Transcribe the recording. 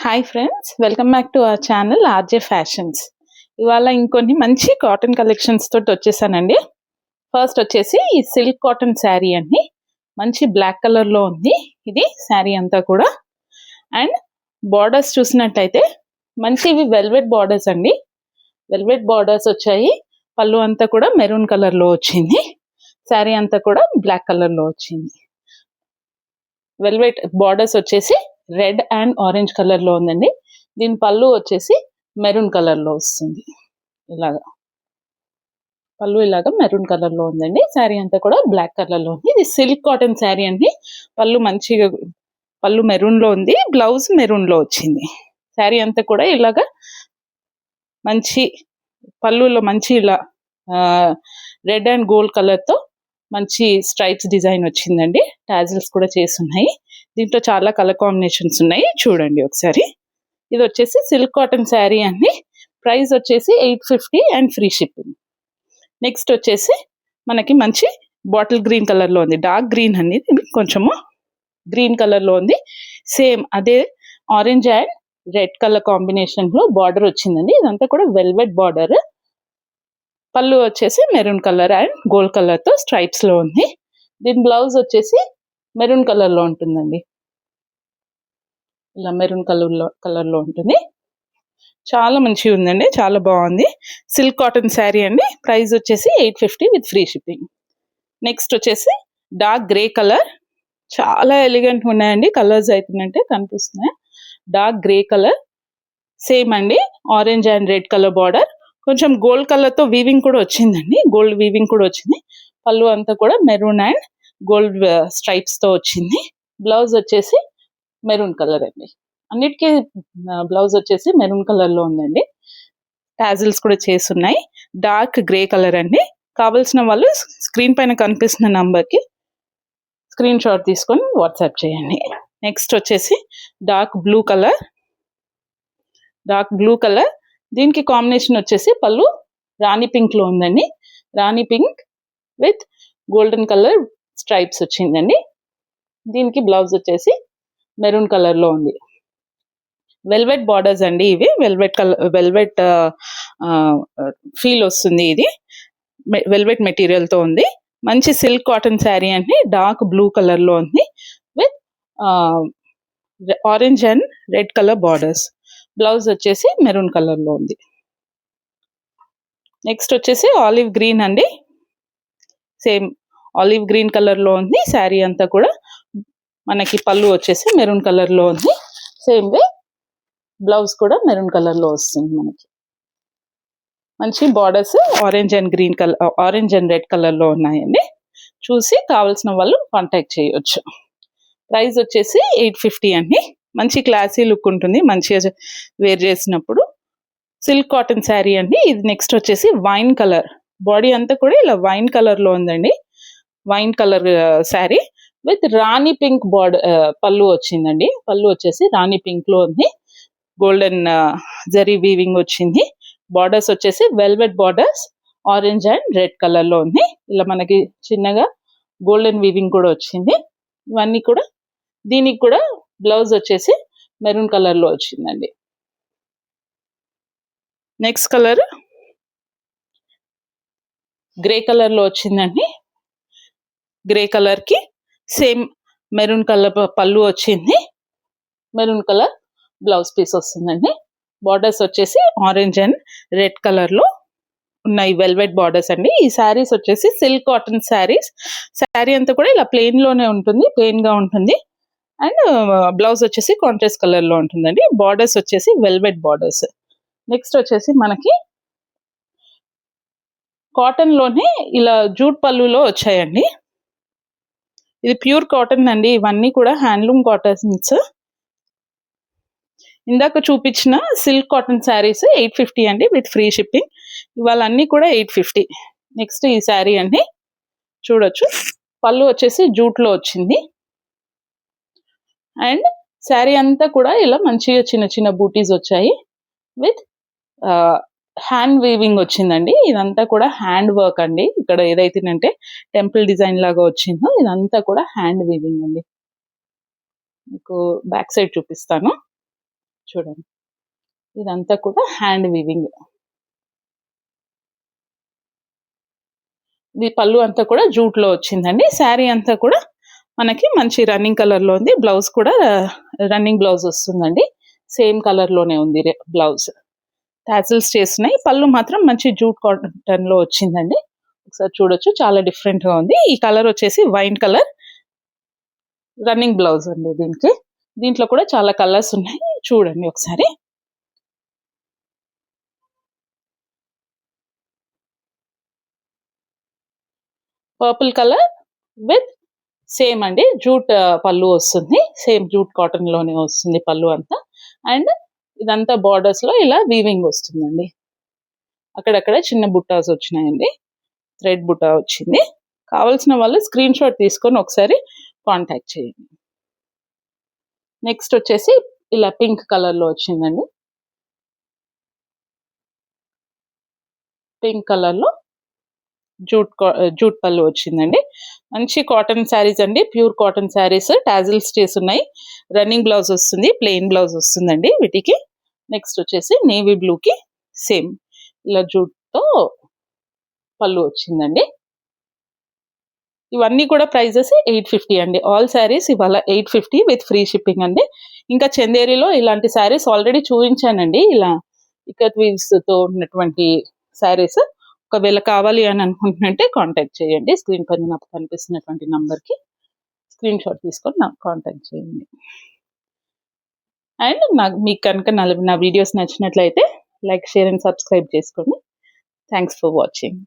Hi friends, welcome back to our channel RJ fashions. ఇవాళ ఇంకొన్ని మంచి కాటన్ కలెక్షన్స్ తోటి వచ్చేసానండి. ఫస్ట్ వచ్చేసి ఈ సిల్క్ కాటన్ శారీ అండి. మంచి బ్లాక్ కలర్లో ఉంది ఇది శారీ అంతా కూడా. అండ్ బార్డర్స్ చూసినట్టయితే మంచివి వెల్వెట్ బార్డర్స్ అండి. వెల్వెట్ బార్డర్స్ వచ్చాయి. పళ్ళు అంతా కూడా మెరూన్ కలర్లో వచ్చింది. శారీ అంతా కూడా బ్లాక్ కలర్లో వచ్చింది. వెల్వెట్ బార్డర్స్ వచ్చేసి రెడ్ అండ్ ఆరెంజ్ కలర్ లో ఉందండి. దీని పళ్ళు వచ్చేసి మెరూన్ కలర్ లో వస్తుంది. పళ్ళు ఇలాగా మెరూన్ కలర్ లో ఉందండి. శారీ అంతా కూడా బ్లాక్ కలర్ లో ఉంది. ఇది సిల్క్ కాటన్ శారీ అండి. పళ్ళు మెరూన్ లో ఉంది, బ్లౌజ్ మెరూన్ లో వచ్చింది. శారీ అంతా కూడా ఇలాగా మంచి పళ్ళులో మంచి ఇలా రెడ్ అండ్ గోల్డ్ కలర్ తో మంచి స్ట్రైప్స్ డిజైన్ వచ్చిందండి. టాజిల్స్ కూడా చేస్తున్నాయి. దీంట్లో చాలా కలర్ కాంబినేషన్స్ ఉన్నాయి, చూడండి ఒకసారి. ఇది వచ్చేసి సిల్క్ కాటన్ శారీ అండి. ప్రైస్ వచ్చేసి 850 అండ్ ఫ్రీ షిప్పింగ్. నెక్స్ట్ వచ్చేసి మనకి మంచి బాటిల్ గ్రీన్ కలర్ లో ఉంది. డార్క్ గ్రీన్ అనేది కొంచెము గ్రీన్ కలర్ లో ఉంది. సేమ్ అదే orange and red colour combination లో బార్డర్ వచ్చిందండి. ఇదంతా కూడా వెల్వెట్ బార్డర్. పళ్ళు వచ్చేసి maroon colour and gold colour తో స్ట్రైప్స్ లో ఉంది. దీని బ్లౌజ్ వచ్చేసి మెరూన్ కలర్ లో ఉంటుందండి. ఇలా మెరూన్ కలర్ లో ఉంటుంది. చాలా మంచిగా ఉందండి, చాలా బాగుంది. సిల్క్ కాటన్ శారీ అండి. ప్రైస్ వచ్చేసి 850 విత్ ఫ్రీ షిప్పింగ్. నెక్స్ట్ వచ్చేసి డార్క్ గ్రే కలర్. చాలా ఎలిగెంట్ ఉన్నాయండి. కలర్స్ అవుతుందంటే కనిపిస్తున్నాయి. డార్క్ గ్రే కలర్, సేమ్ అండి orange and red colour border. కొంచెం గోల్డ్ కలర్ తో వీవింగ్ కూడా వచ్చిందండి. గోల్డ్ వీవింగ్ కూడా వచ్చింది. పళ్ళు అంతా కూడా మెరూన్ అండ్ గోల్డ్ స్ట్రైప్స్ తో వచ్చింది. బ్లౌజ్ వచ్చేసి మెరూన్ కలర్ అండి. అన్నిటికీ బ్లౌజ్ వచ్చేసి మెరూన్ కలర్ లో ఉందండి. టాజిల్స్ కూడా చేస్తున్నాయి. డార్క్ గ్రే కలర్ అండి. కావాల్సిన వాళ్ళు స్క్రీన్ పైన కనిపిస్తున్న నంబర్కి స్క్రీన్ షాట్ తీసుకొని వాట్సాప్ చేయండి. నెక్స్ట్ వచ్చేసి డార్క్ బ్లూ కలర్. దీనికి కాంబినేషన్ వచ్చేసి పళ్ళు రాణి పింక్ లో ఉందండి. Rani pink with golden colour stripes వచ్చిందండి. దీనికి బ్లౌజ్ వచ్చేసి మెరూన్ కలర్ లో ఉంది. వెల్వెట్ బార్డర్స్ అండి ఇవి. వెల్వెట్ ఫీల్ వస్తుంది. ఇది వెల్వెట్ మెటీరియల్ తో ఉంది. మంచి సిల్క్ కాటన్ శారీ అండి. డార్క్ బ్లూ కలర్ లో ఉంది with orange and red colour borders. Blouse వచ్చేసి మెరూన్ కలర్ లో ఉంది. నెక్స్ట్ వచ్చేసి ఆలివ్ గ్రీన్ అండి. సేమ్ ఆలివ్ గ్రీన్ కలర్ లో ఉంది. శారీ అంతా కూడా మనకి పళ్ళు వచ్చేసి మెరూన్ కలర్ లో ఉంది. సేమ్ వే బ్లౌజ్ కూడా మెరూన్ కలర్ లో వస్తుంది. మనకి మంచి borders orange and red colour లో ఉన్నాయండి. చూసి కావాల్సిన వాళ్ళు కాంటాక్ట్ చేయొచ్చు. ప్రైస్ వచ్చేసి 850 అండి. మంచి క్లాసీ లుక్ ఉంటుంది మంచిగా వేర్ చేసినప్పుడు. సిల్క్ కాటన్ శారీ అండి ఇది. నెక్స్ట్ వచ్చేసి వైన్ కలర్. బాడీ అంతా కూడా ఇలా వైన్ కలర్ లో ఉందండి. Wine colour sari with Rani pink పళ్ళు వచ్చిందండి. పళ్ళు వచ్చేసి రాణి పింక్ లో ఉంది. గోల్డెన్ జరీ వీవింగ్ వచ్చింది. బార్డర్స్ వచ్చేసి velvet borders orange and red colour లో ఉంది. ఇలా మనకి చిన్నగా గోల్డెన్ వీవింగ్ కూడా వచ్చింది. ఇవన్నీ కూడా దీనికి కూడా బ్లౌజ్ వచ్చేసి మెరూన్ కలర్ లో వచ్చిందండి. నెక్స్ట్ కలర్ గ్రే కలర్ లో వచ్చిందండి. గ్రే కలర్ కి సేమ్ మెరూన్ కలర్ పళ్ళు వచ్చింది. మెరూన్ కలర్ బ్లౌజ్ పీస్ వస్తుందండి. బార్డర్స్ వచ్చేసి ఆరెంజ్ అండ్ రెడ్ కలర్ లో ఉన్నాయి. వెల్వెట్ బార్డర్స్ అండి. ఈ శారీస్ వచ్చేసి సిల్క్ కాటన్ శారీస్. శారీ అంతా కూడా ఇలా ప్లెయిన్ లోనే ఉంటుంది, ప్లెయిన్ గా ఉంటుంది. అండ్ బ్లౌజ్ వచ్చేసి కాంట్రాస్ట్ కలర్ లో ఉంటుందండి. బార్డర్స్ వచ్చేసి వెల్వెట్ బార్డర్స్. నెక్స్ట్ వచ్చేసి మనకి కాటన్ లోనే ఇలా జూట్ పళ్ళులో వచ్చాయండి. ఇది ప్యూర్ కాటన్ అండి. ఇవన్నీ కూడా హ్యాండ్లూమ్ కాటన్స్. ఇందాక చూపించిన సిల్క్ కాటన్ శారీస్ 850 అండి విత్ ఫ్రీ షిప్పింగ్. ఇవాళ అన్ని కూడా 850. నెక్స్ట్ ఈ శారీ అండి చూడొచ్చు. పళ్ళు వచ్చేసి జూట్ లో వచ్చింది. అండ్ శారీ అంతా కూడా ఇలా మంచిగా చిన్న చిన్న బూటీస్ వచ్చాయి విత్ హ్యాండ్ వీవింగ్ వచ్చిందండి. ఇదంతా కూడా హ్యాండ్ వర్క్ అండి. ఇక్కడ ఏదైతేనంటే టెంపుల్ డిజైన్ లాగా వచ్చిందో ఇదంతా కూడా హ్యాండ్ వీవింగ్ అండి. మీకు బ్యాక్ సైడ్ చూపిస్తాను చూడండి, ఇదంతా కూడా హ్యాండ్ వీవింగ్. ఇది పళ్ళు అంతా కూడా జూట్ లో వచ్చిందండి. శారీ అంతా కూడా మనకి మంచి రన్నింగ్ కలర్ లో ఉంది. బ్లౌజ్ కూడా రన్నింగ్ బ్లౌజ్ వస్తుందండి. సేమ్ కలర్ లోనే ఉంది బ్లౌజ్. టాజిల్స్ చేస్తున్నాయి. పళ్ళు మాత్రం మంచి జూట్ కాటన్ లో వచ్చిందండి. ఒకసారి చూడొచ్చు, చాలా డిఫరెంట్ గా ఉంది. ఈ కలర్ వచ్చేసి వైన్ కలర్ రన్నింగ్ బ్లౌజ్ అండి దీనికి. దీంట్లో కూడా చాలా కలర్స్ ఉన్నాయి, చూడండి ఒకసారి. పర్పుల్ కలర్ విత్ సేమ్ అండి జూట్ పళ్ళు వస్తుంది. సేమ్ జూట్ కాటన్ లోనే వస్తుంది పళ్ళు అంతా. అండ్ ఇదంతా బార్డర్స్ లో ఇలా వీవింగ్ వస్తుందండి. అక్కడక్కడ చిన్న బుట్టాస్ వచ్చినాయండి, థ్రెడ్ బుట్టా వచ్చింది. కావాల్సిన వాళ్ళు స్క్రీన్ షాట్ తీసుకొని ఒకసారి కాంటాక్ట్ చేయండి. నెక్స్ట్ వచ్చేసి ఇలా పింక్ కలర్ లో వచ్చిందండి. పింక్ కలర్ లో జూట్ పళ్ళు వచ్చిందండి. మంచి కాటన్ శారీస్ అండి, ప్యూర్ కాటన్ శారీస్. టాజిల్స్ చేస్తున్నాయి. రన్నింగ్ బ్లౌజ్ వస్తుంది, ప్లెయిన్ బ్లౌజ్ వస్తుందండి వీటికి. నెక్స్ట్ వచ్చేసి నేవీ బ్లూ కి సేమ్ ఇలా జూట్ తో పళ్ళు వచ్చిందండి. ఇవన్నీ కూడా ప్రైజెస్ 850 అండి. ఆల్ శారీస్ ఇవాళ 850 విత్ ఫ్రీ షిప్పింగ్ అండి. ఇంకా చందేరిలో ఇలాంటి శారీస్ ఆల్రెడీ చూపించానండి, ఇలా ఇక్కత్ వీవ్స్ తో ఉన్నటువంటి శారీస్. ఒకవేళ కావాలి అని అనుకుంటున్నట్టే కాంటాక్ట్ చేయండి. స్క్రీన్ పైన నాకు కనిపిస్తున్నటువంటి నంబర్కి స్క్రీన్ షాట్ తీసుకొని నాకు కాంటాక్ట్ చేయండి. అండ్ మీకు కనుక నా వీడియోస్ నచ్చినట్లయితే లైక్, షేర్ అండ్ సబ్స్క్రైబ్ చేసుకోండి. Thanks for watching.